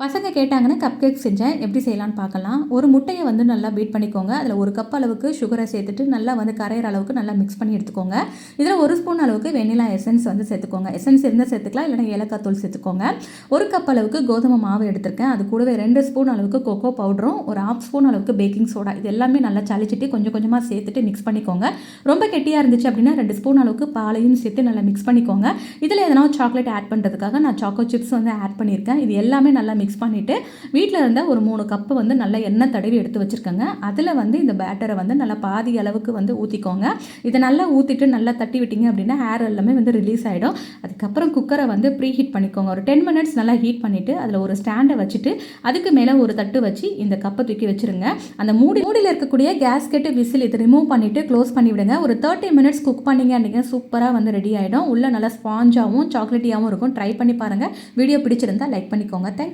பசங்க கேட்டாங்கன்னு cup cake செஞ்சேன். எப்படி செய்யலான்னு பார்க்கலாம். ஒரு முட்டையை வந்து நல்லா பீட் பண்ணிக்கோங்க. அதில் ஒரு கப் அளவுக்கு சுகரை சேர்த்துட்டு நல்லா வந்து கரையிற அளவுக்கு நல்லா மிக்ஸ் பண்ணி எடுத்துக்கோங்க. இதில் ஒரு ஸ்பூன் அளவுக்கு வெண்ணிலா எசன்ஸ் வந்து சேர்த்துக்கோங்க. எசன்ஸ் இருந்தால் சேர்த்துக்கலாம், இல்லைனா ஏலக்காய் தூள் சேர்த்துக்கோங்க. ஒரு கப் அளவுக்கு கோதுமை மாவு எடுத்திருக்கேன். அது கூடவே 2 ஸ்பூன் அளவுக்கு கொக்கோ பவுடரும், ஒரு 1/2 ஸ்பூன் அளவுக்கு பேக்கிங் சோடா, இது எல்லாமே நல்லா சளிச்சிட்டு கொஞ்சம் கொஞ்சமாக சேர்த்துட்டு மிக்ஸ் பண்ணிக்கோங்க. ரொம்ப கெட்டியாக இருந்துச்சு அப்படின்னா 2 ஸ்பூன் அளவுக்கு பாலையும் சேர்த்து நல்லா மிக்ஸ் பண்ணிக்கோங்க. இதில் எதனா சாக்லேட் ஆட் பண்ணுறதுக்காக நான் சாக்கோ சிப்ஸ் வந்து ஆட் பண்ணியிருக்கேன். இது எல்லாமே நல்லா மிக்ஸ் பண்ணிவிட்டு வீட்டில் இருந்த ஒரு 3 கப்பு வந்து நல்லா எண்ணெய் தடவி எடுத்து வச்சுருக்கேங்க. அதில் வந்து இந்த பேட்டரை வந்து நல்லா பாதி அளவுக்கு வந்து ஊற்றிக்கோங்க. இதை நல்லா ஊற்றிட்டு நல்லா தட்டி விட்டிங்க அப்படின்னா ஹேர் எல்லாமே வந்து ரிலீஸ் ஆகிடும். அதுக்கப்புறம் குக்கரை வந்து ப்ரீ ஹீட் பண்ணிக்கோங்க. ஒரு 10 மினிட்ஸ் நல்லா ஹீட் பண்ணிவிட்டு அதில் ஒரு ஸ்டாண்டை வச்சுட்டு அதுக்கு மேலே ஒரு தட்டு வச்சு இந்த கப்பை தூக்கி வச்சுருங்க. அந்த மூடியில் இருக்கக்கூடிய கேஸ்கெட்டு விசில் இதை ரிமூவ் பண்ணிவிட்டு க்ளோஸ் பண்ணிவிடுங்க. ஒரு 30 மினிட்ஸ் குக் பண்ணிங்க அப்படிங்க சூப்பராக வந்து ரெடி ஆகிடும். உள்ளே நல்லா ஸ்பாஞ்சாகவும் சாக்லேட்டியாகவும் இருக்கும். ட்ரை பண்ணி பாருங்கள். வீடியோ பிடிச்சிருந்தா லைக் பண்ணிக்கோங்க. தேங்க்ஸ்.